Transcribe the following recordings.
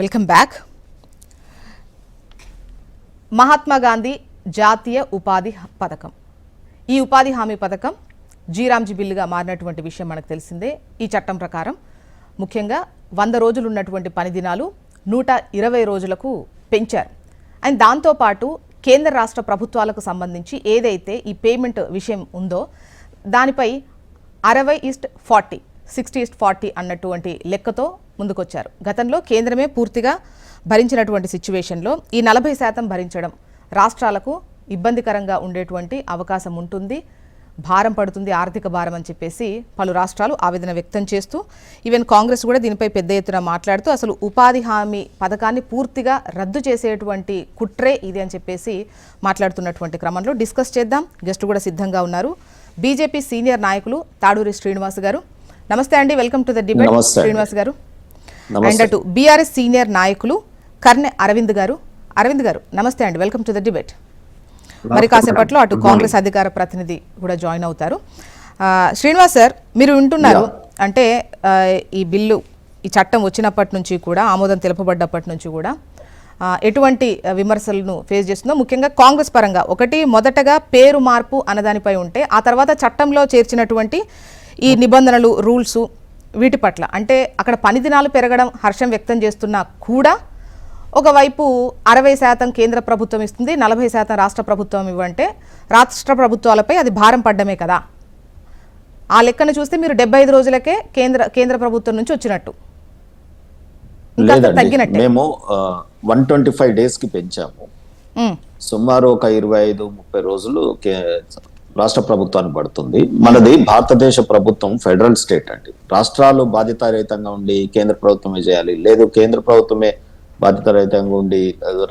Welcome back. Mahatma Gandhi జాతీయ ఉపాధి పథకం, ఈ ఉపాధి హామీ పథకం జీరాంజీ బిల్లుగా మారినటువంటి విషయం మనకు తెలిసిందే. ఈ చట్టం ప్రకారం ముఖ్యంగా 100 రోజులు ఉన్నటువంటి పని దినాలు 120 రోజులకు పెంచారు. అండ్ దాంతోపాటు కేంద్ర రాష్ట్ర ప్రభుత్వాలకు సంబంధించి ఏదైతే ఈ పేమెంట్ విషయం ఉందో దానిపై 60:40 60:40 అన్నటువంటి లెక్కతో ముందుకొచ్చారు. గతంలో కేంద్రమే పూర్తిగా భరించినటువంటి సిచ్యువేషన్లో ఈ 40% భరించడం రాష్ట్రాలకు ఇబ్బందికరంగా ఉండేటువంటి అవకాశం ఉంటుంది, భారం పడుతుంది, ఆర్థిక భారం అని చెప్పేసి పలు రాష్ట్రాలు ఆవేదన వ్యక్తం చేస్తూ, ఈవెన్ కాంగ్రెస్ కూడా దీనిపై పెద్ద ఎత్తున మాట్లాడుతూ అసలు ఉపాధి హామీ పథకాన్ని పూర్తిగా రద్దు చేసేటువంటి కుట్రే ఇది అని చెప్పేసి మాట్లాడుతున్నటువంటి క్రమంలో డిస్కస్ చేద్దాం. గెస్ట్ కూడా సిద్ధంగా ఉన్నారు. బీజేపీ సీనియర్ నాయకులు తాడూరి శ్రీనివాస్ గారు, నమస్తే అండి, welcome to the debate. Srinivas గారు. అండ్ అటు బీఆర్ఎస్ సీనియర్ నాయకులు కర్నె అరవింద్ గారు. అరవింద్ గారు నమస్తే అండి, వెల్కమ్ టు ద డిబేట్. మరి కాసేపట్లో అటు కాంగ్రెస్ అధికార ప్రతినిధి కూడా జాయిన్ అవుతారు. శ్రీనివాస్ సార్, మీరు వింటున్నారు అంటే ఈ బిల్లు, ఈ చట్టం వచ్చినప్పటి నుంచి కూడా, ఆమోదం తెలుపబడ్డప్పటి నుంచి కూడా ఎటువంటి విమర్శలను ఫేస్ చేస్తుందో, ముఖ్యంగా కాంగ్రెస్ పరంగా ఒకటి మొదటగా పేరు మార్పు అన్నదానిపై ఉంటే, ఆ తర్వాత చట్టంలో చేర్చినటువంటి ఈ నిబంధనలు, రూల్స్, వీటి పట్ల అంటే అక్కడ పని దినాలు పెరగడం హర్షం వ్యక్తం చేస్తున్నా కూడా ఒకవైపు 60% కేంద్ర ప్రభుత్వం ఇస్తుంది, 40% రాష్ట్ర ప్రభుత్వం ఇవ్వంటే రాష్ట్ర ప్రభుత్వాలపై అది భారం పడ్డమే కదా. ఆ లెక్కను చూస్తే మీరు 75 రోజులకే కేంద్ర ప్రభుత్వం నుంచి వచ్చినట్టు, తగ్గినట్టు. మేము 125 days కి పెంచాము. సుమారు ఒక 25-30 రోజులు రాష్ట్ర ప్రభుత్వానికి పడుతుంది. మనది భారతదేశ ప్రభుత్వం ఫెడరల్ స్టేట్ అండి. రాష్ట్రాలు బాధ్యతారహితంగా ఉండి కేంద్ర ప్రభుత్వమే చేయాలి, లేదు కేంద్ర ప్రభుత్వమే బాధ్యతారహితంగా ఉండి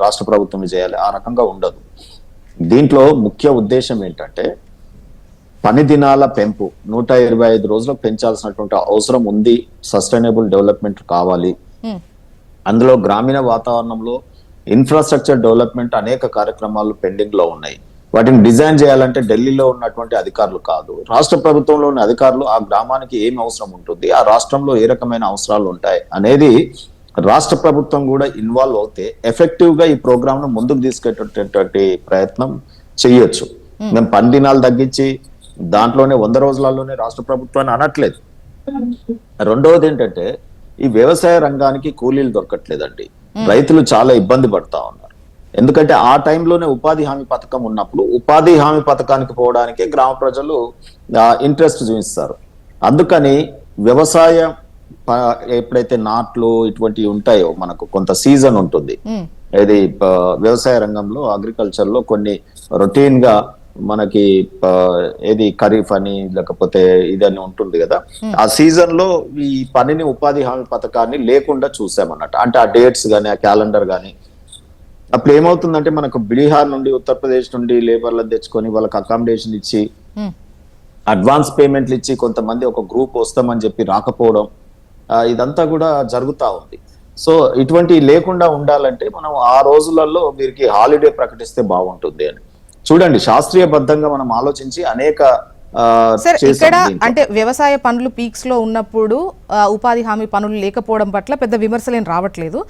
రాష్ట్ర ప్రభుత్వమే చేయాలి, ఆ రకంగా ఉండదు. దీంట్లో ముఖ్య ఉద్దేశం ఏంటంటే పని దినాల పెంపు 125 రోజులకు పెంచాల్సినటువంటి అవసరం ఉంది. సస్టైనబుల్ డెవలప్మెంట్ కావాలి. అందులో గ్రామీణ వాతావరణంలో ఇన్ఫ్రాస్ట్రక్చర్ డెవలప్మెంట్ అనేక కార్యక్రమాలు పెండింగ్ లో ఉన్నాయి. వాటిని డిజైన్ చేయాలంటే ఢిల్లీలో ఉన్నటువంటి అధికారులు కాదు, రాష్ట్ర ప్రభుత్వంలో ఉన్న అధికారులు ఆ గ్రామానికి ఏమి అవసరం ఉంటుంది, ఆ రాష్ట్రంలో ఏ రకమైన అవసరాలు ఉంటాయి అనేది రాష్ట్ర ప్రభుత్వం కూడా ఇన్వాల్వ్ అవుతే ఎఫెక్టివ్ గా ఈ ప్రోగ్రామ్ ను ముందుకు తీసుకెళ్ళేటటువంటి ప్రయత్నం చేయొచ్చు. మేము పని దినాలు తగ్గించి దాంట్లోనే 100 రోజులలోనే రాష్ట్ర ప్రభుత్వాన్ని అనట్లేదు. రెండవది ఏంటంటే ఈ వ్యవసాయ రంగానికి కూలీలు దొరకట్లేదండి. రైతులు చాలా ఇబ్బంది పడతా ఉన్నారు. ఎందుకంటే ఆ టైంలోనే ఉపాధి హామీ పథకం ఉన్నప్పుడు ఉపాధి హామీ పథకానికి పోవడానికి గ్రామ ప్రజలు ఇంట్రెస్ట్ చూపిస్తారు. అందుకని వ్యవసాయం ఎప్పుడైతే నాట్లు ఇటువంటివి ఉంటాయో, మనకు కొంత సీజన్ ఉంటుంది. ఇది వ్యవసాయ రంగంలో, అగ్రికల్చర్ లో కొన్ని రొటీన్ గా మనకి ఏది ఖరీఫ్ అని లేకపోతే ఇదని ఉంటుంది కదా, ఆ సీజన్ లో ఈ పనిని ఉపాధి హామీ పథకాన్ని లేకుండా చూసామన్నట్టు. అంటే ఆ డేట్స్ గానీ, ఆ క్యాలెండర్ గానీ, అప్పుడు ఏమవుతుందంటే మనకు బీహార్ నుండి, ఉత్తరప్రదేశ్ నుండి లేబర్లను తెచ్చుకొని వాళ్ళకి అకామిడేషన్ ఇచ్చి అడ్వాన్స్ పేమెంట్లు ఇచ్చి కొంతమంది ఒక గ్రూప్ వస్తామని చెప్పి రాకపోవడం, ఇదంతా కూడా జరుగుతూ ఉంది. సో ఇటువంటి లేకుండా ఉండాలంటే మనం ఆ రోజులలో వీరికి హాలిడే ప్రకటిస్తే బాగుంటుంది అని చూడండి. శాస్త్రీయబద్ధంగా మనం ఆలోచించి అనేక సార్, ఇక్కడ అంటే వ్యవసాయ పనులు పీక్స్ లో ఉన్నప్పుడు ఉపాధి హామీ పనులు లేకపోవడం పట్ల పెద్ద విమర్శలు ఏం రావట్లేదు.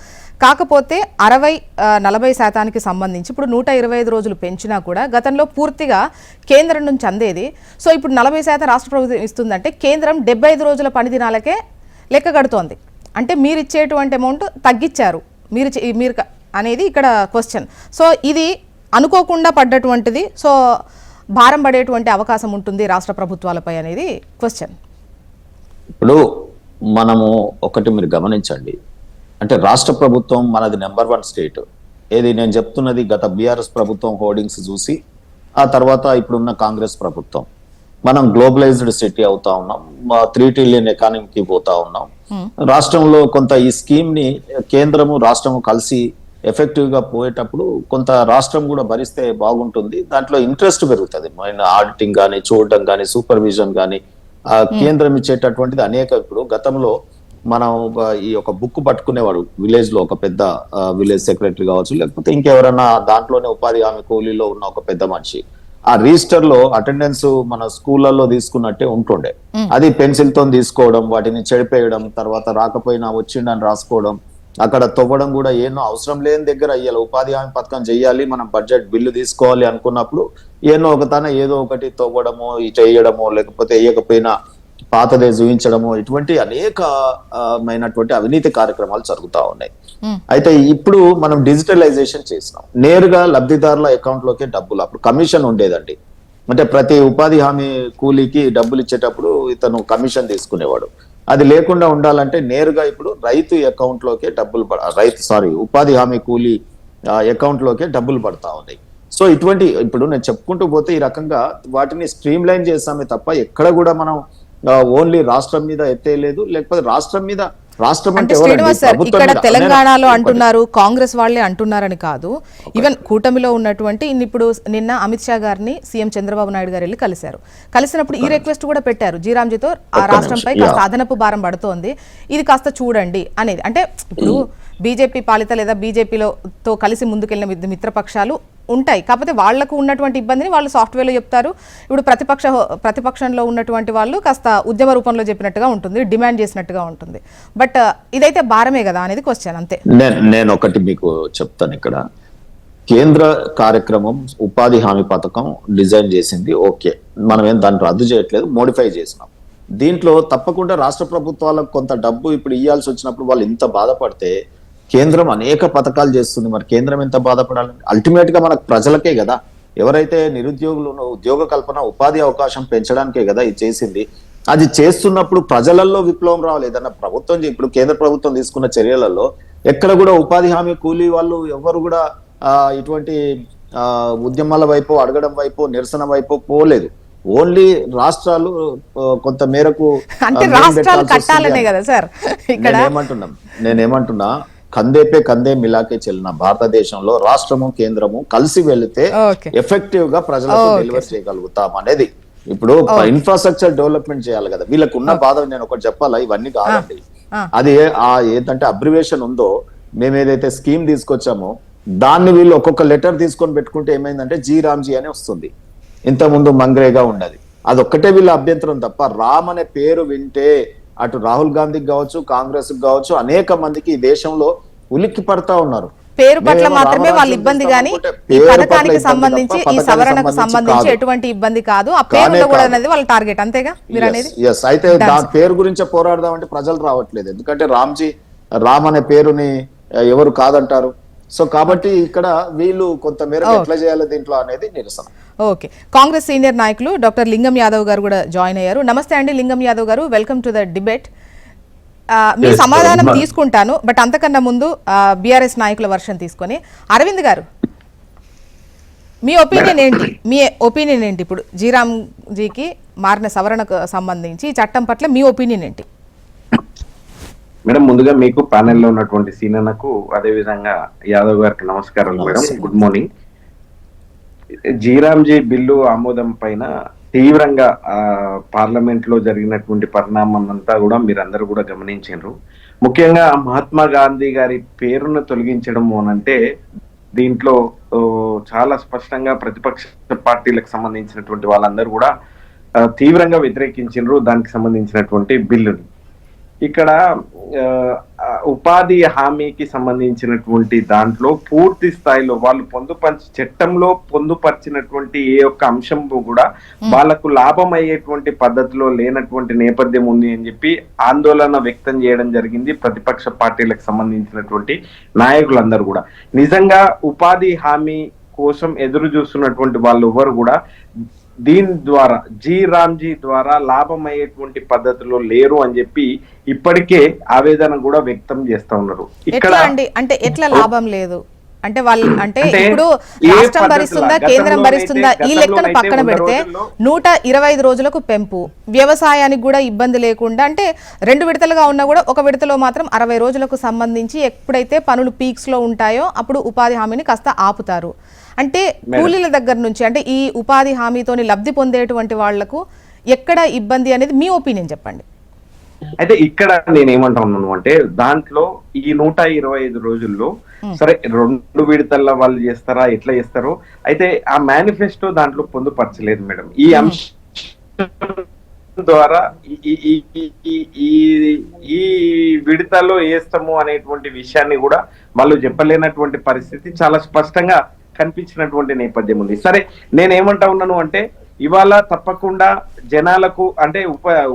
కాకపోతే 60-40% సంబంధించి ఇప్పుడు 125 రోజులు పెంచినా కూడా గతంలో పూర్తిగా కేంద్రం నుంచి అందేది. సో ఇప్పుడు 40% రాష్ట్ర ప్రభుత్వం ఇస్తుందంటే కేంద్రం 75 రోజుల పని దినాలకే లెక్క కడుతోంది. అంటే మీరు ఇచ్చేటువంటి అమౌంట్ తగ్గించారు మీరు అనేది ఇక్కడ క్వశ్చన్. సో ఇది అనుకోకుండా పడ్డటువంటిది. సో భారం పడేటువంటి అవకాశం ఉంటుంది రాష్ట్ర ప్రభుత్వాలపై అనేది క్వశ్చన్. ఇప్పుడు మనము ఒకటి మీరు గమనించండి, అంటే రాష్ట్ర ప్రభుత్వం మనది నెంబర్ 1 స్టేట్. ఏది నేను చెప్తున్నది గత బీఆర్ఎస్ ప్రభుత్వం హోర్డింగ్స్ చూసి, ఆ తర్వాత ఇప్పుడున్న కాంగ్రెస్ ప్రభుత్వం. మనం గ్లోబలైజ్డ్ సిటీ అవుతా ఉన్నాం, 3 trillion ఎకానమీకి పోతా ఉన్నాం. రాష్ట్రంలో కొంత ఈ స్కీమ్ ని కేంద్రము రాష్ట్రము కలిసి ఎఫెక్టివ్ గా పోయేటప్పుడు కొంత రాష్ట్రం కూడా భరిస్తే బాగుంటుంది. దాంట్లో ఇంట్రెస్ట్ పెరుగుతుంది. ఆడిటింగ్ కానీ, చూడటం కానీ, సూపర్విజన్ కానీ కేంద్రం ఇచ్చేటటువంటిది అనేక. ఇప్పుడు గతంలో మనం ఈ ఒక బుక్ పట్టుకునేవాడు విలేజ్ లో, ఒక పెద్ద విలేజ్ సెక్రటరీ కావచ్చు, లేకపోతే ఇంకెవరన్నా దాంట్లోనే ఉపాధి హామీ కూలీలో ఉన్న ఒక పెద్ద మనిషి, ఆ రిజిస్టర్ లో అటెండెన్స్ మన స్కూళ్ళల్లో తీసుకున్నట్టే ఉంటుండే. అది పెన్సిల్ తో తీసుకోవడం, వాటిని చెడిపేయడం, తర్వాత రాకపోయినా వచ్చిండని రాసుకోవడం, అక్కడ తవ్వడం కూడా ఏమో అవసరం లేని దగ్గర ఇవాళ ఉపాధి హామీ పథకం చేయాలి, మనం బడ్జెట్ బిల్లు తీసుకోవాలి అనుకున్నప్పుడు ఏదో ఏదో ఒకటి తవ్వడమో చేయడమో లేకపోతే వేయకపోయినా పాతదే చూపించడము, ఇటువంటి అనేకమైనటువంటి అవినీతి కార్యక్రమాలు జరుగుతూ ఉన్నాయి. అయితే ఇప్పుడు మనం డిజిటలైజేషన్ చేసినాం, నేరుగా లబ్ధిదారుల అకౌంట్ లోకి డబ్బులు. అప్పుడు కమిషన్ ఉండేదండి, అంటే ప్రతి ఉపాధి హామీ కూలీకి డబ్బులు ఇచ్చేటప్పుడు ఇతను కమిషన్ తీసుకునేవాడు. అది లేకుండా ఉండాలంటే నేరుగా ఇప్పుడు రైతు అకౌంట్ లోకే డబ్బులు ఉపాధి హామీ కూలీ అకౌంట్ లోకే డబ్బులు పడతా ఉన్నాయి. సో ఇటువంటి ఇప్పుడు నేను చెప్పుకుంటూ పోతే ఈ రకంగా వాటిని స్ట్రీమ్ లైన్ చేస్తామే తప్ప ఎక్కడ కూడా మనం ఓన్లీ రాష్ట్రం మీద ఎత్తేయలేదు, లేకపోతే రాష్ట్రం అంటే శ్రీనివాస్ సార్, ఇక్కడ తెలంగాణలో అంటున్నారు, కాంగ్రెస్ వాళ్ళే అంటున్నారని కాదు, ఈవెన్ కూటమిలో ఉన్నటువంటి ఇప్పుడు నిన్న అమిత్ షా గారిని సీఎం చంద్రబాబు నాయుడు గారు వెళ్ళి కలిసినప్పుడు ఈ రిక్వెస్ట్ కూడా పెట్టారు, జీరాంజీతో ఆ రాష్ట్రంపై కాస్త అదనపు భారం పడుతోంది, ఇది కాస్త చూడండి అనేది. అంటే ఇప్పుడు బీజేపీ పాలిత లేదా బీజేపీతో కలిసి ముందుకెళ్లిన మిత్రపక్షాలు ఉంటాయి, కాకపోతే వాళ్లకు ఉన్నటువంటి ఇబ్బందిని వాళ్ళు సాఫ్ట్వేర్లో చెప్తారు. ఇప్పుడు ప్రతిపక్షంలో ఉన్నటువంటి వాళ్ళు కాస్త ఉద్యమ రూపంలో చెప్పినట్టుగా ఉంటుంది, డిమాండ్ చేసినట్టుగా ఉంటుంది. బట్ ఇదైతే భారమే కదా అనేది క్వశ్చన్. అంతే. నేను ఒకటి మీకు చెప్తాను. ఇక్కడ కేంద్ర కార్యక్రమం ఉపాధి హామీ పథకం డిజైన్ చేసింది, ఓకే, మనం ఏం దాన్ని రద్దు చేయట్లేదు, మోడిఫై చేసినాం. దీంట్లో తప్పకుండా రాష్ట్ర ప్రభుత్వాలకు కొంత డబ్బు ఇప్పుడు ఇవ్వాల్సి వచ్చినప్పుడు వాళ్ళు ఇంత బాధపడితే, కేంద్రం అనేక పథకాలు చేస్తుంది, మరి కేంద్రం ఎంత బాధపడాలి? అల్టిమేట్ గా మనకు ప్రజలకే కదా, ఎవరైతే నిరుద్యోగులు ఉద్యోగ కల్పన ఉపాధి అవకాశం పెంచడానికే కదా ఇది చేసింది. అది చేస్తున్నప్పుడు ప్రజలలో విప్లవం రావాలి. ఏదన్నా ప్రభుత్వం ఇప్పుడు కేంద్ర ప్రభుత్వం తీసుకున్న చర్యలలో ఎక్కడ కూడా ఉపాధి హామీ కూలీ వాళ్ళు ఎవరు కూడా ఇటువంటి ఉద్యమాల వైపు, అడగడం వైపు, నిరసన వైపు పోలేదు. ఓన్లీ రాష్ట్రాలు కొంత మేరకు నేనేమంటున్నా కందే మిలాకే చెల్లిన భారతదేశంలో రాష్ట్రము కేంద్రము కలిసి వెళితే ఎఫెక్టివ్ గా ప్రజలకు డెలివర్ చేయగలుగుతాం అనేది. ఇప్పుడు ఇన్ఫ్రాస్ట్రక్చర్ డెవలప్మెంట్ చేయాలి కదా, వీళ్ళకు ఉన్న బాధ నేను ఒకటి చెప్పాలా, ఇవన్నీ కాదండి. అది ఏంటంటే అబ్రివేషన్ ఉందో, మేము ఏదైతే స్కీమ్ తీసుకొచ్చామో దాన్ని వీళ్ళు ఒక్కొక్క లెటర్ తీసుకొని పెట్టుకుంటే ఏమైందంటే జీరామ్జీ అని వస్తుంది, ఇంత ముందు మంగ్రేగా ఉన్నది. అదొక్కటే వీళ్ళ అభ్యంతరం తప్ప రామ్ అనే పేరు వింటే అటు రాహుల్ గాంధీకి కావచ్చు, కాంగ్రెస్ కావచ్చు, అనేక మందికి ఈ దేశంలో ఉలిక్కి పడతా ఉన్నారు. పేరు పట్ల మాత్రమే వాళ్ళ ఇబ్బంది, కానీ ఈ పథకానికి సంబంధించి, ఈ సవరణకు సంబంధించి ఎటువంటి ఇబ్బంది కాదు. ఆ పేరు కూడా అనేది వాళ్ళ టార్గెట్, అంతేగా మీరు అనేది. అయితే దాని పేరు గురించే పోరాడదామంటే ప్రజలు రావట్లేదు, ఎందుకంటే రామ్ అనే పేరుని ఎవరు కాదంటారు. సో కాబట్టి ఇక్కడ వీళ్ళు కొంత మేరకు ఎట్లా చేయాలి దీంట్లో అనేది నిరసన. ఓకే, కాంగ్రెస్ సీనియర్ నాయకులు డాక్టర్ లింగం యాదవ్ గారు కూడా జాయిన్ అయ్యారు. నమస్తే అండి లింగం యాదవ్ గారు, వెల్కమ్ టు ద డిబేట్. మీ సమాధానం తీసుకుంటాను, బట్ అంతకన్నా ముందు బీఆర్ఎస్ నాయకుల వర్షన్ తీసుకొని అరవింద్ గారు మీ ఒపీనియన్ ఏంటి? ఇప్పుడు జీరామ్జీకి మారిన సవరణకు సంబంధించి చట్టం పట్ల మీ ఒపీనియన్ ఏంటి? మేడం, ముందుగా మీకు ప్యానెల్లో ఉన్నటువంటి సీనన్నకు, అదే విధంగా యాదవ్ గారికి నమస్కారం madam, good morning. G RAM G bill ఆమోదం పైన తీవ్రంగా పార్లమెంట్ లో జరిగినటువంటి పరిణామం అంతా కూడా మీరందరూ కూడా గమనించారు. ముఖ్యంగా మహాత్మా గాంధీ గారి పేరును తొలగించడం అనంటే దీంట్లో చాలా స్పష్టంగా ప్రతిపక్ష పార్టీలకు సంబంధించినటువంటి వాళ్ళందరూ కూడా తీవ్రంగా వ్యతిరేకించారు దానికి సంబంధించినటువంటి బిల్లుని. ఇక్కడ ఉపాధి హామీకి సంబంధించినటువంటి దాంట్లో పూర్తి స్థాయిలో వాళ్ళు చట్టంలో పొందుపరిచినటువంటి ఏ ఒక్క అంశం కూడా వాళ్లకు లాభం అయ్యేటువంటి పద్ధతిలో లేనటువంటి నేపథ్యం ఉంది అని చెప్పి ఆందోళన వ్యక్తం చేయడం జరిగింది ప్రతిపక్ష పార్టీలకు సంబంధించినటువంటి నాయకులందరూ కూడా. నిజంగా ఉపాధి హామీ కోసం ఎదురు చూస్తున్నటువంటి వాళ్ళు ఎవరు కూడా దీని ద్వారా, జీరామ్జీ ద్వారా లాభం అయ్యేటువంటి పద్ధతిలో లేరు అని చెప్పి ఇప్పటికే ఆవేదన కూడా వ్యక్తం చేస్తా ఉన్నారు. ఇక్కడ అంటే ఎట్లా లాభం లేదు అంటే వాళ్ళు, అంటే ఇప్పుడు రాష్ట్రం భరిస్తుందా కేంద్రం భరిస్తుందా ఈ లెక్కను పక్కన పెడితే 125 రోజులకు పెంపు, వ్యవసాయానికి కూడా ఇబ్బంది లేకుండా, అంటే 2 విడతలుగా ఉన్నా కూడా ఒక విడతలో మాత్రం 60 రోజులకు సంబంధించి ఎప్పుడైతే పనులు పీక్స్ లో ఉంటాయో అప్పుడు ఉపాధి హామీని కాస్త ఆపుతారు. అంటే కూలీల దగ్గర నుంచి, అంటే ఈ ఉపాధి హామీతోని లబ్ధి పొందేటువంటి వాళ్లకు ఎక్కడ ఇబ్బంది అనేది మీ ఒపీనియన్ చెప్పండి. అయితే ఇక్కడ నేనేమంటున్నాను అంటే దాంట్లో ఈ 125 రోజుల్లో సరే 2 విడతల్లో వాళ్ళు చేస్తారా, ఎట్లా చేస్తారో అయితే ఆ మేనిఫెస్టో దాంట్లో పొందుపరచలేదు మేడం. ఈ అంశం ద్వారా ఈ విడతలో వేస్తాము అనేటువంటి విషయాన్ని కూడా వాళ్ళు చెప్పలేనటువంటి పరిస్థితి చాలా స్పష్టంగా కనిపించినటువంటి నేపథ్యం ఉంది. సరే, నేనేమంటా ఉన్నాను అంటే ఇవాళ తప్పకుండా జనాలకు అంటే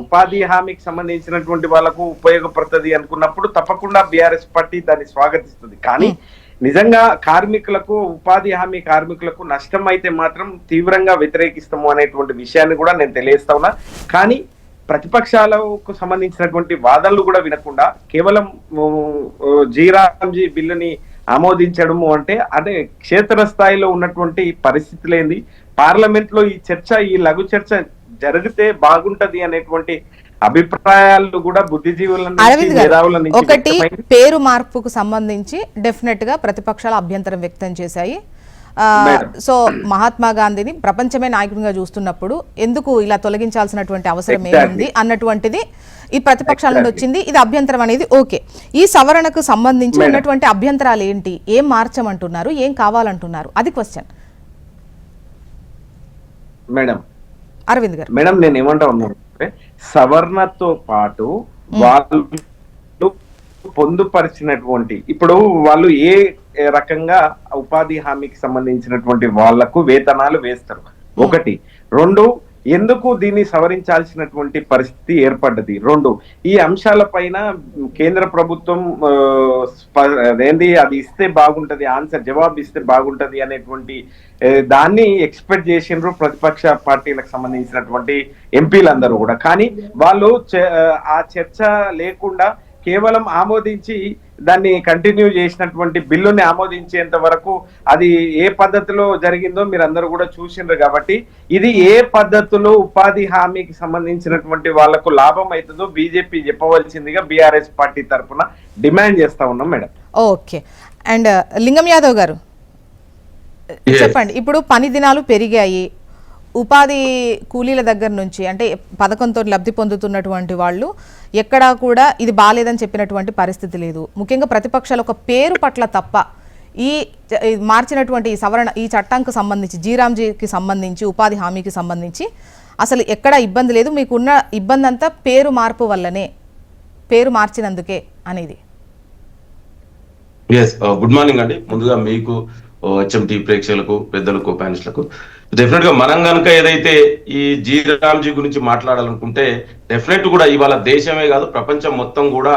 ఉపాధి హామీకి సంబంధించినటువంటి వాళ్ళకు ఉపయోగపడుతుంది అనుకున్నప్పుడు తప్పకుండా బీఆర్ఎస్ పార్టీ దాన్ని స్వాగతిస్తుంది. కానీ నిజంగా కార్మికులకు, ఉపాధి హామీ కార్మికులకు నష్టం అయితే మాత్రం తీవ్రంగా వ్యతిరేకిస్తాము అనేటువంటి విషయాన్ని కూడా నేను తెలియజేస్తా ఉన్నా. కానీ ప్రతిపక్షాలకు సంబంధించినటువంటి వాదనలు కూడా వినకుండా కేవలం జీరాంజీ బిల్లుని ఆమోదించడము అంటే అదే క్షేత్రస్థాయిలో ఉన్నటువంటి పరిస్థితులు ఏంది, పార్లమెంట్ లో ఈ చర్చ, ఈ లఘు చర్చ జరిగితే బాగుంటది అనేటువంటి అభిప్రాయాలు కూడా బుద్ధిజీవుల అరవింద్ గారు, ఒకటి పేరు మార్పుకు సంబంధించి డెఫినెట్ గా ప్రతిపక్షాలు అభ్యంతరం వ్యక్తం చేశాయి. సో మహాత్మా గాంధీని ప్రపంచమే నాయకుడిగా చూస్తున్నప్పుడు ఎందుకు ఇలా తొలగించాల్సినటువంటి అవసరం ఏముంది అన్నటువంటిది ఈ ప్రతిపక్షాల నుండి వచ్చింది. ఇది అభ్యంతరం అనేది ఓకే. ఈ సవరణకు సంబంధించి ఉన్నటువంటి అభ్యంతరాలు ఏంటి, ఏం మార్చమంటున్నారు, ఏం కావాలంటున్నారు, అది క్వశ్చన్. మేడం అరవింద్ గారు, మేడం నేను ఏమంటా ఉన్నాను అంటే సవరణతో పాటు వాళ్ళు పొందుపరిచినటువంటి ఇప్పుడు వాళ్ళు ఏ రకంగా ఉపాధి హామీకి సంబంధించినటువంటి వాళ్లకు వేతనాలు వేస్తారు, ఒకటి. రెండు, ఎందుకు దీన్ని సవరించాల్సినటువంటి పరిస్థితి ఏర్పడ్డది, రెండు. ఈ అంశాల పైన కేంద్ర ప్రభుత్వం ఏంది అది ఇస్తే బాగుంటది, ఆన్సర్ జవాబు ఇస్తే బాగుంటది అనేటువంటి దాన్ని ఎక్స్పెక్ట్ చేసిండ్రు ప్రతిపక్ష పార్టీలకు సంబంధించినటువంటి ఎంపీలందరూ కూడా. కానీ వాళ్ళు ఆ చర్చ లేకుండా కేవలం ఆమోదించి దాన్ని కంటిన్యూ చేసినటువంటి బిల్లుని ఆమోదించేంత వరకు అది ఏ పద్ధతిలో జరిగిందో మీరు అందరూ కూడా చూసిండ్రు. కాబట్టి ఇది ఏ పద్ధతిలో ఉపాధి హామీకి సంబంధించినటువంటి వాళ్లకు లాభం అవుతుందో బీజేపీ చెప్పవలసిందిగా బీఆర్ఎస్ పార్టీ తరఫున డిమాండ్ చేస్తా ఉన్నాం మేడం. ఓకే. అండ్ లింగం యాదవ్ గారు చెప్పండి, ఇప్పుడు పని దినాలు పెరిగాయి, ఉపాధి కూలీల దగ్గర నుంచి అంటే పథకంతో లబ్ధి పొందుతున్నటువంటి వాళ్ళు ఎక్కడా కూడా ఇది బాలేదని చెప్పినటువంటి పరిస్థితి లేదు. ముఖ్యంగా ప్రతిపక్షాలు ఒక పేరు పట్ల తప్ప ఈ మార్చినటువంటి ఈ సవరణ, ఈ చట్టానికి సంబంధించి, జీరాంజీకి సంబంధించి, ఉపాధి హామీకి సంబంధించి అసలు ఎక్కడా ఇబ్బంది లేదు, మీకున్న ఇబ్బంది అంతా పేరు మార్పు వల్లనే, పేరు మార్చినందుకే అనేది. గుడ్ మార్నింగ్ అండి. ముందుగా మీకు, హెచ్ఎంటీ ప్రేక్షకులకు, పెద్దలకు, ప్యానలిస్టులకు డెఫినెట్ గా మనం కనుక ఏదైతే ఈ జీరాంజీ గురించి మాట్లాడాలనుకుంటే డెఫినెట్ కూడా ఇవాళ దేశమే కాదు ప్రపంచం మొత్తం కూడా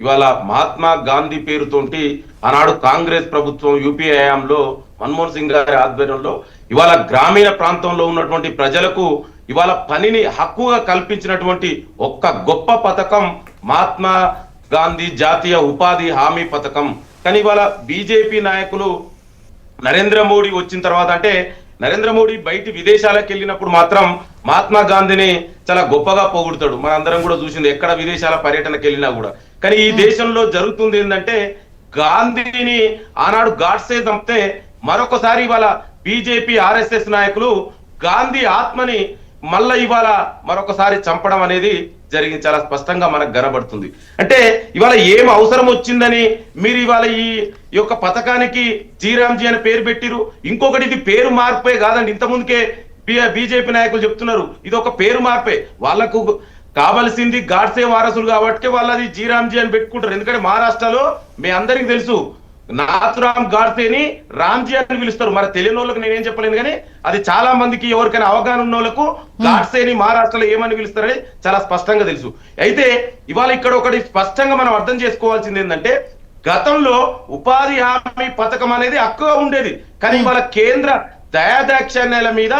ఇవాళ మహాత్మా గాంధీ పేరుతోటి ఆనాడు కాంగ్రెస్ ప్రభుత్వం యూపీఏ హయాంలో మన్మోహన్ సింగ్ గారి ఆధ్వర్యంలో ఇవాళ గ్రామీణ ప్రాంతంలో ఉన్నటువంటి ప్రజలకు ఇవాళ పనిని హక్కుగా కల్పించినటువంటి ఒక్క గొప్ప పథకం మహాత్మా గాంధీ జాతీయ ఉపాధి హామీ పథకం. కానీ ఇవాళ బీజేపీ నాయకులు నరేంద్ర మోడీ వచ్చిన తర్వాత, అంటే నరేంద్ర మోడీ బయట విదేశాలకు వెళ్ళినప్పుడు మాత్రం మహాత్మా గాంధీని చాలా గొప్పగా పొగుడుతాడు. మనందరం కూడా చూసింది ఎక్కడ విదేశాల పర్యటనకు వెళ్ళినా కూడా. కానీ ఈ దేశంలో జరుగుతుంది ఏంటంటే గాంధీని ఆనాడు గాడ్సే చంపితే మరొకసారి ఇవాళ బీజేపీ ఆర్ఎస్ఎస్ నాయకులు గాంధీ ఆత్మని మళ్ళా ఇవాళ మరొకసారి చంపడం అనేది జరిగింది. చాలా స్పష్టంగా మనకు కనబడుతుంది. అంటే ఇవాళ ఏం అవసరం వచ్చిందని మీరు ఇవాళ ఈ యొక్క పథకానికి జీరాంజీ అని పేరు పెట్టిరు. ఇంకొకటి, ఇది పేరు మార్పే కాదండి. ఇంతకుముందుకే బీజేపీ నాయకులు చెప్తున్నారు ఇది ఒక పేరు మార్పే. వాళ్ళకు కావాల్సింది గాడ్సే వారసులు కాబట్టి వాళ్ళది జీరాంజీ అని పెట్టుకుంటారు. ఎందుకంటే మహారాష్ట్రలో మీ అందరికి తెలుసు నాథురామ్ గాడ్సేని రామ్జీ అని పిలుస్తారు. మరి తెలియని వాళ్ళకి నేనేం చెప్పలేను, కానీ అది చాలా మందికి ఎవరికైనా అవగాహన ఉన్న వాళ్ళకు గాడ్సేని మహారాష్ట్రలో ఏమని పిలుస్తారని చాలా స్పష్టంగా తెలుసు. అయితే ఇవాళ ఇక్కడ ఒకటి స్పష్టంగా మనం అర్థం చేసుకోవాల్సింది ఏంటంటే గతంలో ఉపాధి హామీ పథకం అనేది హక్కుగా ఉండేది, కానీ ఇవాళ కేంద్ర దయాదాక్షిణ్యాల మీద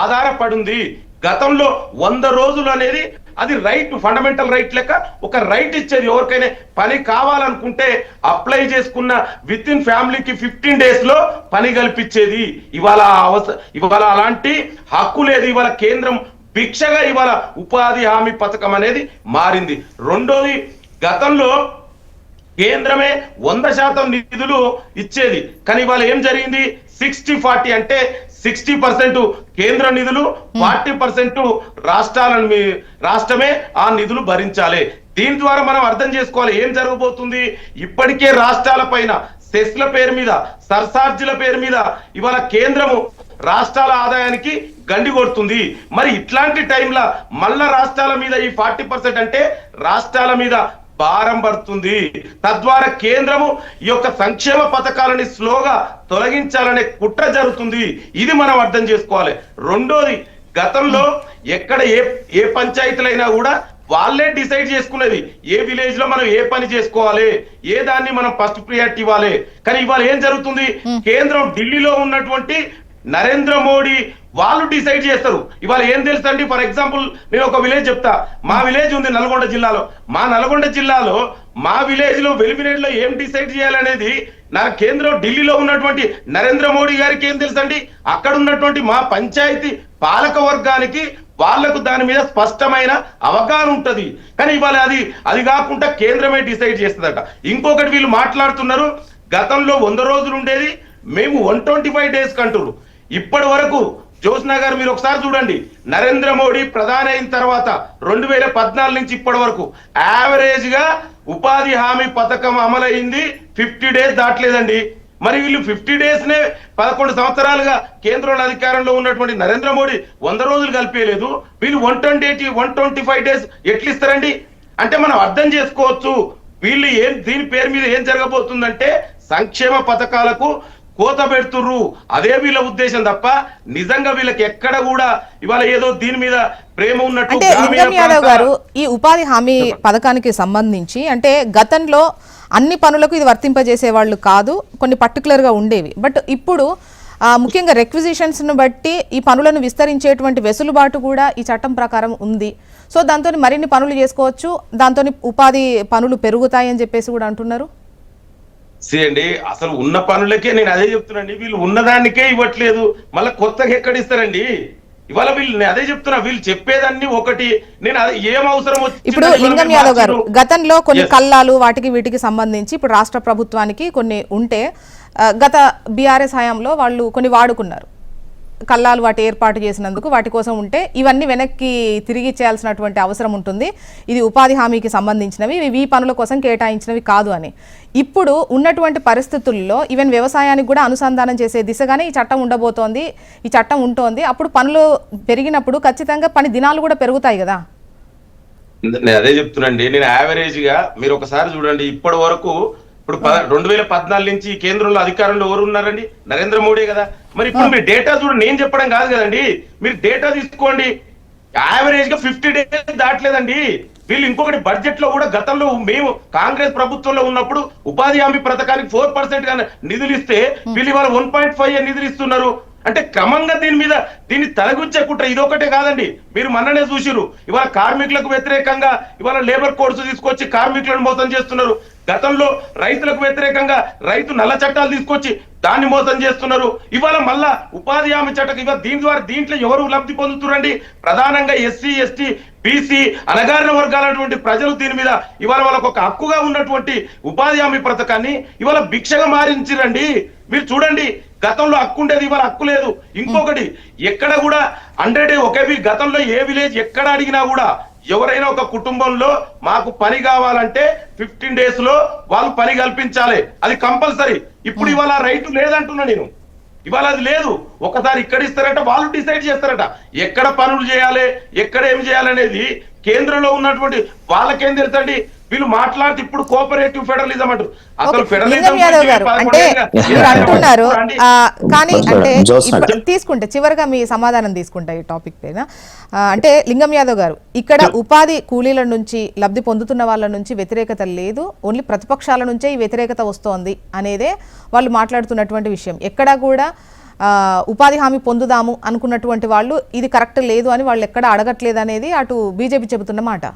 ఆధారపడింది. గతంలో 100 రోజులు అనేది అది రైట్, ఫండమెంటల్ రైట్ లెక్క ఒక రైట్ ఇచ్చేది. ఎవరికైనా పని కావాలనుకుంటే అప్లై చేసుకున్న విత్ ఇన్ ఫ్యామిలీకి 15 days లో పని కల్పించేది. ఇవాళ అలాంటి హక్కు లేదు. ఇవాళ కేంద్రం భిక్షగా ఇవాళ ఉపాధి హామీ పథకం అనేది మారింది. రెండోది, గతంలో కేంద్రమే 100% నిధులు ఇచ్చేది, కానీ ఇవాళ ఏం జరిగింది 60-40 అంటే 60% కేంద్ర నిధులు, 40% రాష్ట్రమే ఆ నిధులు భరించాలి. దీని ద్వారా మనం అర్థం చేసుకోవాలి ఏం జరగబోతుంది. ఇప్పటికే రాష్ట్రాల పైన సెస్ల పేరు మీద, సర్చార్జీల పేరు మీద ఇవాళ కేంద్రము రాష్ట్రాల ఆదాయానికి గండి కొడుతుంది. మరి ఇట్లాంటి టైంలో మళ్ళా రాష్ట్రాల మీద ఈ 40% అంటే రాష్ట్రాల మీద భారం పడుతుంది. తద్వారా కేంద్రము ఈ యొక్క సంక్షేమ పథకాలని స్లోగా తొలగించాలనే కుట్ర జరుగుతుంది. ఇది మనం అర్థం చేసుకోవాలి. రెండోది, గతంలో ఎక్కడ ఏ పంచాయతీలైనా కూడా వాళ్ళే డిసైడ్ చేసుకునేది ఏ విలేజ్ లో మనం ఏ పని చేసుకోవాలి, ఏ దాన్ని మనం ఫస్ట్ ప్రియారిటీ ఇవ్వాలి. కానీ ఇవాళ ఏం జరుగుతుంది, కేంద్రం ఢిల్లీలో ఉన్నటువంటి నరేంద్ర మోడీ వాళ్ళు డిసైడ్ చేస్తారు. ఇవాళ ఏం తెలుసండి, ఫర్ ఎగ్జాంపుల్ నేను ఒక విలేజ్ చెప్తా. మా విలేజ్ ఉంది నల్గొండ జిల్లాలో. మా నల్గొండ జిల్లాలో మా విలేజ్ లో వెలిమినేట్లో ఏం డిసైడ్ చేయాలనేది నా కేంద్రం ఢిల్లీలో ఉన్నటువంటి నరేంద్ర మోడీ గారికి ఏం తెలుసండి. అక్కడ ఉన్నటువంటి మా పంచాయతీ పాలక వర్గానికి వాళ్లకు దాని మీద స్పష్టమైన అవగాహన ఉంటది. కానీ ఇవాళ అది కాకుండా కేంద్రమే డిసైడ్ చేస్తుందట. ఇంకొకటి వీళ్ళు మాట్లాడుతున్నారు, గతంలో 100 రోజులు ఉండేది, మేము 125 days కంటున్నారు. ఇప్పటి వరకు జ్యోత్స్నా గారు మీరు ఒకసారి చూడండి, నరేంద్ర మోడీ ప్రధాని అయిన తర్వాత 2014 నుంచి ఇప్పటి వరకు యావరేజ్ గా ఉపాధి హామీ పథకం అమలైంది 50 days దాటలేదండి. మరి వీళ్ళు 50 days నే 11 సంవత్సరాలుగా కేంద్రంలో అధికారంలో ఉన్నటువంటి నరేంద్ర మోడీ 100 రోజులు కలిపేయలేదు. వీళ్ళు 125 days ఎట్లా ఇస్తారండి? అంటే మనం అర్థం చేసుకోవచ్చు వీళ్ళు దీని పేరు మీద ఏం జరగబోతుందంటే సంక్షేమ పథకాలకు కోత పెడుతుర్రు. అదే వీళ్ళ ఉద్దేశం తప్ప నిజంగా వీళ్ళకి ఎక్కడ కూడా ఇవాళ ఏదో దీని మీద ప్రేమ ఉన్నట్టు. అంటే లింగం యాదవ్ గారు, ఈ ఉపాధి హామీ పథకానికి సంబంధించి అంటే గతంలో అన్ని పనులకు ఇది వర్తింపజేసే వాళ్ళు కాదు, కొన్ని పర్టికులర్గా ఉండేవి. బట్ ఇప్పుడు ముఖ్యంగా రిక్విజిషన్స్ను బట్టి ఈ పనులను విస్తరించేటువంటి వెసులుబాటు కూడా ఈ చట్టం ప్రకారం ఉంది. సో దాంతో మరిన్ని పనులు చేసుకోవచ్చు, దాంతో ఉపాధి పనులు పెరుగుతాయని చెప్పేసి కూడా అంటున్నారు. అండి అసలు ఉన్న పనులకే నేను అదే చెప్తున్నాండి, వీళ్ళు ఉన్నదానికే ఇవ్వట్లేదు, మళ్ళీ కొత్తగా ఎక్కడ ఇస్తారండి? ఇవాళ వీళ్ళు అదే చెప్తున్నా, వీళ్ళు చెప్పేదాన్ని ఒకటి, నేను ఏం అవసరం ఇప్పుడు లింగం యాదవ్ గారు, గతంలో కొన్ని కల్లాలు వాటికి వీటికి సంబంధించి ఇప్పుడు రాష్ట్ర ప్రభుత్వానికి కొన్ని ఉంటే గత బీఆర్ఎస్ హయాంలో వాళ్ళు కొన్ని వాడుకున్నారు, కల్లాలు వాటి ఏర్పాటు చేసినందుకు వాటి కోసం ఉంటే ఇవన్నీ వెనక్కి తిరిగి చేయాల్సినటువంటి అవసరం ఉంటుంది. ఇది ఉపాధి హామీకి సంబంధించినవి, ఇవి ఈ పనుల కోసం కేటాయించినవి కాదు అని. ఇప్పుడు ఉన్నటువంటి పరిస్థితుల్లో ఈవెన్ వ్యవసాయానికి కూడా అనుసంధానం చేసే దిశగానే ఈ చట్టం ఉండబోతోంది, ఈ చట్టం ఉంటోంది. అప్పుడు పనులు పెరిగినప్పుడు ఖచ్చితంగా పని దినాలు కూడా పెరుగుతాయి కదా. నేను అదే చెప్తున్నాండి, నేను యావరేజ్ గా మీరు ఒకసారి చూడండి, ఇప్పటి వరకు ఇప్పుడు 2014 నుంచి కేంద్రంలో అధికారంలో ఎవరు ఉన్నారండి? నరేంద్ర మోడీ కదా. మరి ఇప్పుడు మీరు డేటా చూడండి, నేను చెప్పడం కాదు కదండి, మీరు డేటా తీసుకోండి. యావరేజ్ గా 50 days దాటలేదండి. వీళ్ళు ఇంకొకటి, బడ్జెట్ లో కూడా గతంలో మేము కాంగ్రెస్ ప్రభుత్వంలో ఉన్నప్పుడు ఉపాధి హామీ పథకానికి 4% గా నిధులు ఇస్తే వీళ్ళు ఇవాళ 1.5 నిధులు ఇస్తున్నారు. అంటే క్రమంగా దీన్ని తలగుచ్చే కుట్ర ఇదొకటే కాదండి. మీరు మొన్ననే చూసిరు, ఇవాళ కార్మికులకు వ్యతిరేకంగా ఇవాళ లేబర్ కోడ్స్ తీసుకొచ్చి కార్మికులను మోసం చేస్తున్నారు. గతంలో రైతులకు వ్యతిరేకంగా రైతు నల్ల చట్టాలు తీసుకొచ్చి దాన్ని మోసం చేస్తున్నారు. ఇవాళ మళ్ళా ఉపాధి హామీ చట్టం, ఇవాళ దీంట్లో ఎవరు లబ్ధి పొందుతున్నారండి? ప్రధానంగా ఎస్సీ, ఎస్టీ, బీసీ అణగారిన వర్గాలైనటువంటి ప్రజలు దీని మీద ఇవాళ వాళ్ళకు ఒక హక్కుగా ఉన్నటువంటి ఉపాధి హామీ పథకాన్ని ఇవాళ భిక్షగా మారించిరండి. మీరు చూడండి, గతంలో హక్కు ఉండేది, ఇవాళ హక్కు లేదు. ఇంకొకటి, ఎక్కడ కూడా 100 ఒకే గతంలో ఏ విలేజ్ ఎక్కడ అడిగినా కూడా ఎవరైనా ఒక కుటుంబంలో మాకు పని కావాలంటే 15 days లో వాళ్ళు పని కల్పించాలి, అది కంపల్సరీ. ఇప్పుడు ఇవాళ రైతు లేదంటున్నా నేను, ఇవాళ అది లేదు. ఒకసారి ఇక్కడ ఇస్తారట, వాళ్ళు డిసైడ్ చేస్తారట ఎక్కడ పనులు చేయాలి, ఎక్కడ ఏం చేయాలనేది కేంద్రంలో ఉన్నటువంటి వాళ్ళకేం తెలుసండి. వీళ్ళు మాట్లాడితే ఇప్పుడు కోఆపరేటివ్ ఫెడరలిజం అంటారు. అసలు ఫెడరలిజం అంటే అంటున్నారు. కానీ అంటే తీసుకుంటే చివరిగా మీ సమాధానం తీసుకుంటా ఈ టాపిక్ పైన. అంటే లింగం యాదవ్ గారు, ఇక్కడ ఉపాధి కూలీల నుంచి లబ్ధి పొందుతున్న వాళ్ళ నుంచి వ్యతిరేకత లేదు, ఓన్లీ ప్రతిపక్షాల నుంచే ఈ వ్యతిరేకత వస్తోంది అనేదే వాళ్ళు మాట్లాడుతున్నటువంటి విషయం. ఎక్కడా కూడా ఉపాధి హామీ పొందుదాము అనుకున్నటువంటి వాళ్ళు ఇది కరెక్ట్ లేదు అని వాళ్ళు ఎక్కడ అడగట్లేదు అనేది అటు బీజేపీ చెబుతున్న మాట.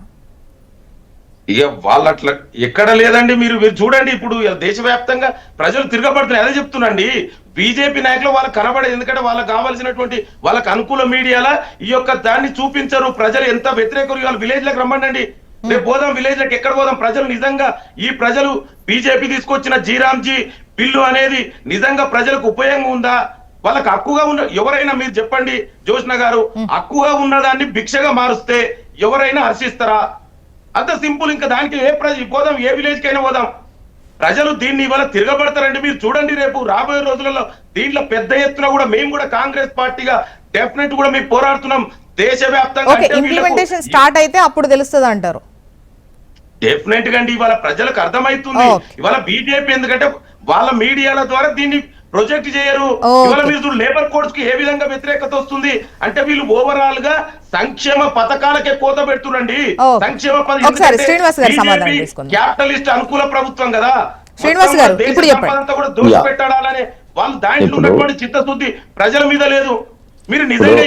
ఇక వాళ్ళు అట్లా ఎక్కడ లేదండి. మీరు చూడండి, ఇప్పుడు దేశవ్యాప్తంగా ప్రజలు తిరగబడుతున్నాయి. అదే చెప్తున్నాండి, బీజేపీ నాయకులు వాళ్ళకి కనబడేది, ఎందుకంటే వాళ్ళకి కావాల్సినటువంటి వాళ్ళకి అనుకూల మీడియాలో ఈ యొక్క దాన్ని చూపించరు. ప్రజలు ఎంత వ్యతిరేకరు, వాళ్ళు విలేజ్ లకు రమ్మండి, రేపు పోదాం విలేజ్ లకు, ఎక్కడ పోదాం. ప్రజలు నిజంగా ఈ ప్రజలు బీజేపీ తీసుకొచ్చిన జీరామ్జీ బిల్లు అనేది నిజంగా ప్రజలకు ఉపయోగం ఉందా? వాళ్ళకి హక్కుగా ఉన్న ఎవరైనా మీరు చెప్పండి జ్యోత్స్నా గారు, హక్కుగా ఉన్నదాన్ని భిక్షగా మారుస్తే ఎవరైనా హర్షిస్తారా? అంత సింపుల్. ఇంకా దానికి పోదాం, ఏ విలేజ్ కైనా పోదాం. ప్రజలు దీన్ని ఇవాళ తిరగబడతారండి. మీరు చూడండి, రేపు రాబోయే రోజులలో దీంట్లో పెద్ద ఎత్తున కూడా మేము కూడా కాంగ్రెస్ పార్టీగా డెఫినెట్ కూడా మేము పోరాడుతున్నాం దేశవ్యాప్తంగా. ఇంప్లిమెంటేషన్ స్టార్ట్ అయితే అప్పుడు తెలుస్తుంది అంటారు. డెఫినెట్ గా అండి, ఇవాళ ప్రజలకు అర్థమవుతుంది. ఇవాళ బీజేపీ ఎందుకంటే వాళ్ళ మీడియాల ద్వారా దీన్ని ప్రొజెక్ట్ చేయరు. ఇవాళ మీరు లేబర్ కోడ్స్ కి ఏ విధంగా వ్యతిరేకత వస్తుంది అంటే వీళ్ళు ఓవరాల్ గా సంక్షేమ పథకాలకే కోత పెడుతురండి. సంక్షేమ క్యాపిటలిస్ట్ అనుకూల ప్రభుత్వం కదా. శ్రీనివాస్ గారు ఇప్పుడు చెప్పండి. కూడా దోషి పెట్టాలనే వాళ్ళు దాంట్లో ఉన్నటువంటి చిత్తశుద్ధి ప్రజల మీద లేదు. మీరు నిజంగా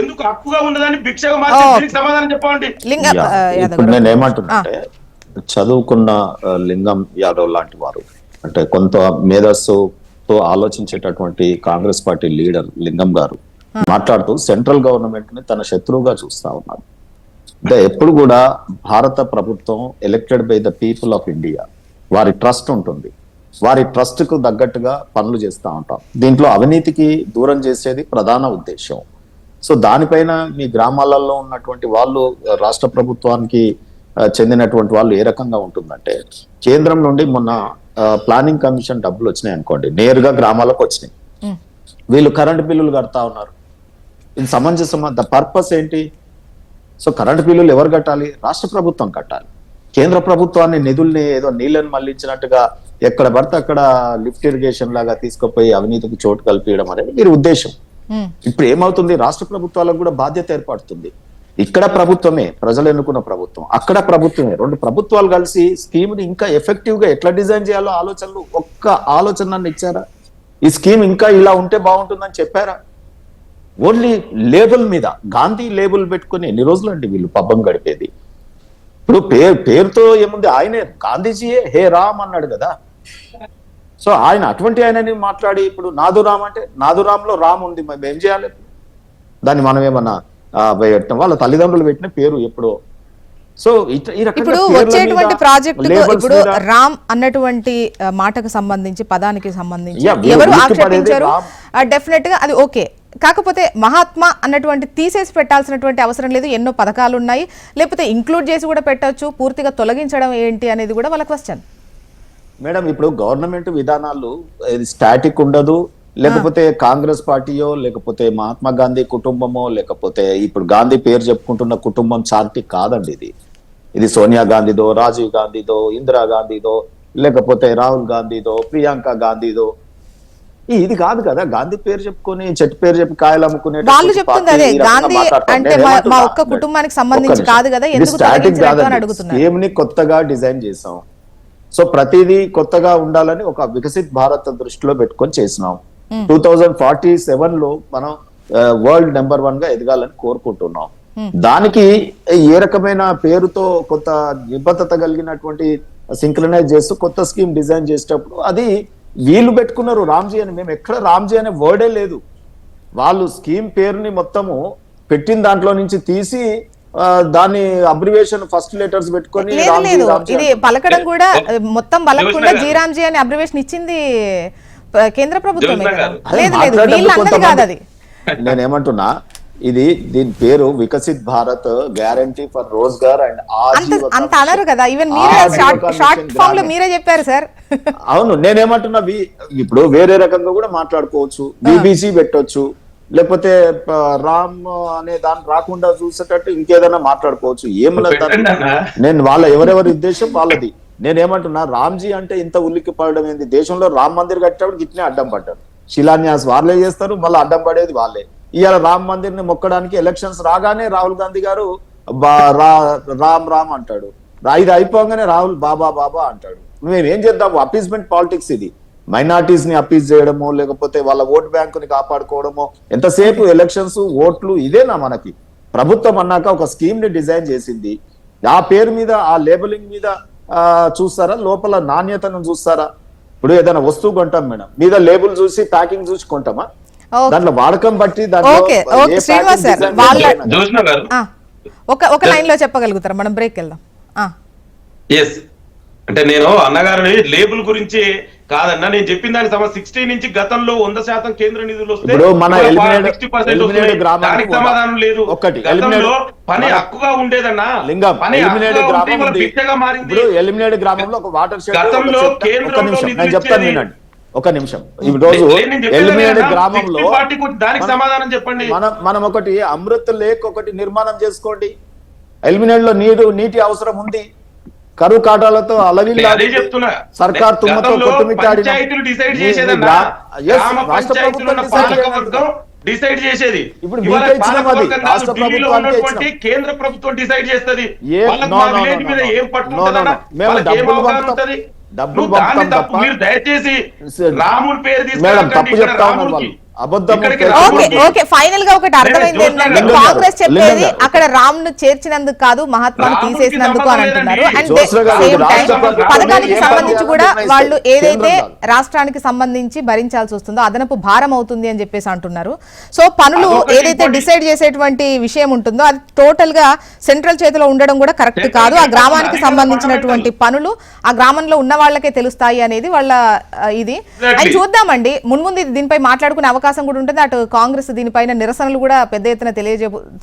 ఎందుకు హక్కుగా ఉన్నదని భిక్షగా మార్చి సమాధానం చెప్పండి. ఇప్పుడు నేను ఏమంటున్నానంటే చదువుకున్న లింగం యాదవ్ లాంటి వారు అంటే కొంత మేధస్సుతో ఆలోచించేటటువంటి కాంగ్రెస్ పార్టీ లీడర్ లింగం గారు మాట్లాడుతూ సెంట్రల్ గవర్నమెంట్ ని తన శత్రువుగా చూస్తా ఉన్నారు. అంటే ఎప్పుడు కూడా భారత ప్రభుత్వం elected by the people of India, వారి ట్రస్ట్ ఉంటుంది, వారి ట్రస్ట్ కు తగ్గట్టుగా పనులు చేస్తూ ఉంటాం. దీంట్లో అవినీతికి దూరం చేసేది ప్రధాన ఉద్దేశం. సో దానిపైన మీ గ్రామాలలో ఉన్నటువంటి వాళ్ళు రాష్ట్ర ప్రభుత్వానికి చెందినటువంటి వాళ్ళు ఏ రకంగా ఉంటుందంటే కేంద్రం నుండి మొన్న ప్లానింగ్ కమిషన్ డబ్బులు వచ్చినాయి అనుకోండి, నేరుగా గ్రామాలకు వచ్చినాయి. వీళ్ళు కరెంటు బిల్లులు కడతా ఉన్నారు. ఇది సమంజసమా? ద పర్పస్ ఏంటి? సో కరెంటు బిల్లులు ఎవరు కట్టాలి? రాష్ట్ర ప్రభుత్వం కట్టాలి. కేంద్ర ప్రభుత్వాన్ని నిధుల్ని ఏదో నీళ్ళని మళ్లించినట్టుగా ఎక్కడ పడితే అక్కడ లిఫ్ట్ ఇరిగేషన్ లాగా తీసుకుపోయి అవినీతికి చోటు కల్పించడం అనేది వీరి ఉద్దేశం. ఇప్పుడు ఏమవుతుంది? రాష్ట్ర ప్రభుత్వాలకు కూడా బాధ్యత ఏర్పడుతుంది. ఇక్కడ ప్రభుత్వమే, ప్రజలు ఎన్నుకున్న ప్రభుత్వం, అక్కడ ప్రభుత్వమే, రెండు ప్రభుత్వాలు కలిసి స్కీమ్ ని ఇంకా ఎఫెక్టివ్ గా ఎట్లా డిజైన్ చేయాలో ఆలోచనలు ఒక్క ఆలోచన ఇచ్చారా? ఈ స్కీమ్ ఇంకా ఇలా ఉంటే బాగుంటుందని చెప్పారా? ఓన్లీ లేబుల్ మీద గాంధీ లేబుల్ పెట్టుకుని ఎన్ని రోజులు అండి వీళ్ళు పబ్బం గడిపేది? ఇప్పుడు పేరుతో ఏముంది? ఆయనే గాంధీజీయే హే రామ్ అన్నాడు కదా. సో ఆయన అటువంటి ఆయనని మాట్లాడి ఇప్పుడు నాదురామ్ అంటే నాదురామ్ లో రామ్ ఉంది, మేము ఏం చేయాలి? దాన్ని మనం ఏమన్నా వాళ్ళ తల్లిదండ్రులు పెట్టిన పేరు ఎప్పుడో. సో ఇప్పుడు వచ్చేటువంటి ప్రాజెక్టు ఇప్పుడు రామ్ అన్నటువంటి మాటకు సంబంధించి పదానికి సంబంధించి ఎవరు ఆక్షేపించారు? డెఫినెట్ గా అది ఓకే. కాకపోతే మహాత్మా అన్నటువంటి తీసేసి పెట్టాల్సినటువంటి అవసరం లేదు. ఎన్నో పథకాలు ఉన్నాయి, లేకపోతే ఇంక్లూడ్ చేసి కూడా పెట్టచ్చు. పూర్తిగా తొలగించడం ఏంటి అనేది కూడా వాళ్ళ క్వశ్చన్. మేడం ఇప్పుడు గవర్నమెంట్ విధానాలు స్టాటిక్ ఉండదు. లేకపోతే కాంగ్రెస్ పార్టీయో లేకపోతే మహాత్మా గాంధీ కుటుంబమో లేకపోతే ఇప్పుడు గాంధీ పేరు చెప్పుకుంటున్న కుటుంబం చార్టిక్ కాదండి. ఇది సోనియా గాంధీదో, రాజీవ్ గాంధీదో, ఇందిరా గాంధీదో, లేకపోతే రాహుల్ గాంధీదో, ప్రియాంక గాంధీదో, ఇది కాదు కదా. గాంధీ పేరు చెప్పుకొని చెట్టు పేరు చెప్పి కాయలు అమ్ముకునే వాళ్ళు చెప్తుంది అదే. గాంధీ అంటే మా ఒక్క కుటుంబానికి సంబంధించి కాదు కదా, ఎందుకు అడుగుతున్నారు? ఏమిని కొత్తగా డిజైన్ చేసాం. సో ప్రతిదీ కొత్తగా ఉండాలని ఒక వికసిత్ భారత్ దృష్టిలో పెట్టుకొని చేసినాం. 2047 లో మనం వరల్డ్ నెంబర్ 1 గా ఎదగాలని కోరుకుంటున్నాం. దానికి ఏ రకమైన పేరుతో కొంత నిబద్ధత కలిగినటువంటి సింక్రనైజ్ చేస్తూ కొత్త స్కీమ్ డిజైన్ చేసేటప్పుడు అది వీళ్ళు పెట్టుకున్నారు రామ్జీ అని. మేము ఎక్కడ రామ్జీ అనే వర్డే లేదు. వాళ్ళు స్కీమ్ పేరుని మొత్తము పెట్టిన దాంట్లో నుంచి తీసి దాన్ని అబ్రివేషన్ ఫస్ట్ లెటర్స్ పెట్టుకొని ఇది పలకడం కూడా మొత్తం పలకకుండా జీరామ్జీ అని అబ్రివేషన్ ఇచ్చింది కేంద్ర ప్రభుత్వమే. నేనేమంటున్నా, ఇది దీని పేరు Viksit Bharat guarantee for Rozgar and అంత అనరు కదా. ఈవెన్ మీరే షార్ట్ ఫామ్ లో మీరే చెప్పారు సార్. అవును, నేనేమంటున్నా ఇప్పుడు వేరే రకంగా కూడా మాట్లాడుకోవచ్చు. బీబీసీ పెట్టొచ్చు, లేకపోతే రామ్ అనే దాన్ని రాకుండా చూసేటట్టు ఇంకేదైనా మాట్లాడుకోవచ్చు. ఏమన్నా నేను వాళ్ళ ఎవరెవరి ఉద్దేశం వాళ్ళది. నేనేమంటున్నా, రామ్జీ అంటే ఇంత ఉల్లికి పడడం ఏంది? దేశంలో రామ్ మందిర్ కట్టేవాడు ఇట్నే అడ్డం పడ్డారు. శిలాన్యాస్ వాళ్ళే చేస్తారు, మళ్ళీ అడ్డం పడేది వాళ్ళే. ఇవాళ రామ్ మందిర్ ని మొక్కడానికి ఎలక్షన్స్ రాగానే రాహుల్ గాంధీ గారు రామ్ రామ్ అంటాడు. ఇది అయిపోగానే రాహుల్ బాబా బాబా అంటాడు. మేమేం చేద్దాము? అపీస్మెంట్ పాలిటిక్స్ ఇది. మైనార్టీస్ ని అపీజ్ చేయడమో లేకపోతే వాళ్ళ ఓట్ బ్యాంకుని కాపాడుకోవడమో, ఎంతసేపు ఎలక్షన్స్ ఓట్లు ఇదేనా మనకి? ప్రభుత్వం అన్నాక ఒక స్కీమ్ ని డిజైన్ చేసింది. ఆ పేరు మీద ఆ లేబులింగ్ మీద చూస్తారా? లోపల నాణ్యతను చూస్తారా? ఇప్పుడు ఏదైనా వస్తువు కొంటాం మేడం, మీద లేబుల్ చూసి ప్యాకింగ్ చూసి కొంటామా? దాంట్లో వాడకం బట్టి ఒక లైన్ లో చెప్పగలుగుతారా? మనం బ్రేక్ వెళ్దాం. అంటే నేను అన్నగారిని లేబుల్ గురించి కాదన్నా నేను చెప్పిన దానికి 60 నుంచి గతంలో 100% కేంద్ర నిధులు వస్తే ఇప్పుడు మన ఇవాళ ఎలిమినేటెడ్ 60% వస్తున్నాయి. గ్రామానికి దానికి సమాధానం లేదు. ఒకటి గతంలో పని హక్కుగా ఉండేదన్నా, లింగం పని ఎలిమినేటెడ్ హక్కుగా ఉంటే గ్రామం ఇవాళ ఉంది. భిక్షగా మారింది. ఇప్పుడు ఎలిమినేటెడ్ గ్రామంలో ఒక వాటర్ షెడ్, గతంలో ఒక కేంద్రంలో నిమిషం నిధులు నేను చెప్తాను ఇచ్చేది. వినండి, ఒక నిమిషం. ఈ రోజు నేను చెప్పేది ఎలిమినేటెడ్ ఏంటన్నా, గ్రామంలో 60 కు దానికి సమాధానం చెప్పండి. మనం ఒకటి అమృత్ లేక్ ఒకటి నిర్మాణం చేసుకోండి. ఎలిమినేట్ లో నీటి అవసరం ఉంది. కరువు కాటాలతో అలవిల్లా అదే చెప్తున్నా. సర్కార్ తుమ్మతో గతంలో కొట్టుమిట్టాడిన పంచాయతీలు డిసైడ్ చేసేదన్నా, గ్రామ పంచాయతీలు ఉన్న పాలకవర్గం డిసైడ్ చేసేది. ఇప్పుడు ఇవాళ మీకే ఇచ్చినాం అది, పాలకవర్గం కాదు, రాష్ట్ర ఢిల్లీలో ప్రభుత్వానికే ఉన్నటువంటి కేంద్ర ప్రభుత్వం డిసైడ్ చేస్తది. ఏ- వాళ్ళకి no, మా no, విలేజ్ no, మీద no, ఏం పట్టు no, no, ఉంటుందన్నా? no. మేము వాళ్ళకి ఏం డబ్బులు అవగాహన పంపుతాం. ఉంటది? డబ్బులు నువ్వు దాన్ని పంపుతాం తప్పు, తప్ప. మీరు దయచేసి సరే. రాముని పేరు మేడం తీసుకురాకండి తప్పు ఇక్కడ చెప్తా ఉన్నారు రాముడికి. వాళ్ళు. అబద్ధం ఇక్కడికి ఫేక్ ఓకే రాముడికి. ఓకే ఫైనల్ గా ఒకటి అర్థమైంది లింగం ఏంటంటే గారు, కాంగ్రెస్ చెప్పేది లింగం గారు. అక్కడ రామ్ ను చేర్చినందుకు కాదు, మహాత్మాను రాముడికి తీసేసినందుకు అని సంబంధం అంటున్నారు. లేదండి. అండ్ జోస్రా గారు, సేమ్ ఇది టైం రాష్ట్ర ప్రభుత్వం పథకానికి ఏ సంబంధించి పథకాలు కూడా నిర్ణయిస్తే వాళ్ళు ఏదైతే కేంద్రం కాదు. రాష్ట్రానికి సంబంధించి భరించాల్సి వస్తుందో అదనపు భారం అవుతుంది అని చెప్పేసి అంటున్నారు. సో పనులు అదొకటి ఏదైతే ఇంకోటి. డిసైడ్ చేసేటువంటి విషయం ఉంటుందో అది టోటల్ గా సెంట్రల్ చేతిలో ఉండడం కూడా కరెక్ట్ సెంట్రల్ కాదు. ఆ చేతిలో గ్రామానికి అది సంబంధించినటువంటి పనులు ఆ గ్రామంలో ఉన్న వాళ్ళకే తెలుస్తాయి అనేది వాళ్ళ ఇది. Exactly. అండ్ చూద్దామండి మున్ముందు దీనిపై మాట్లాడుకునే అవకాశం కూడా ఉంటుంది. అటు కాంగ్రెస్ దీనిపైన నిరసనలు కూడా పెద్ద ఎత్తున తెలియజేస్తున్నట్టు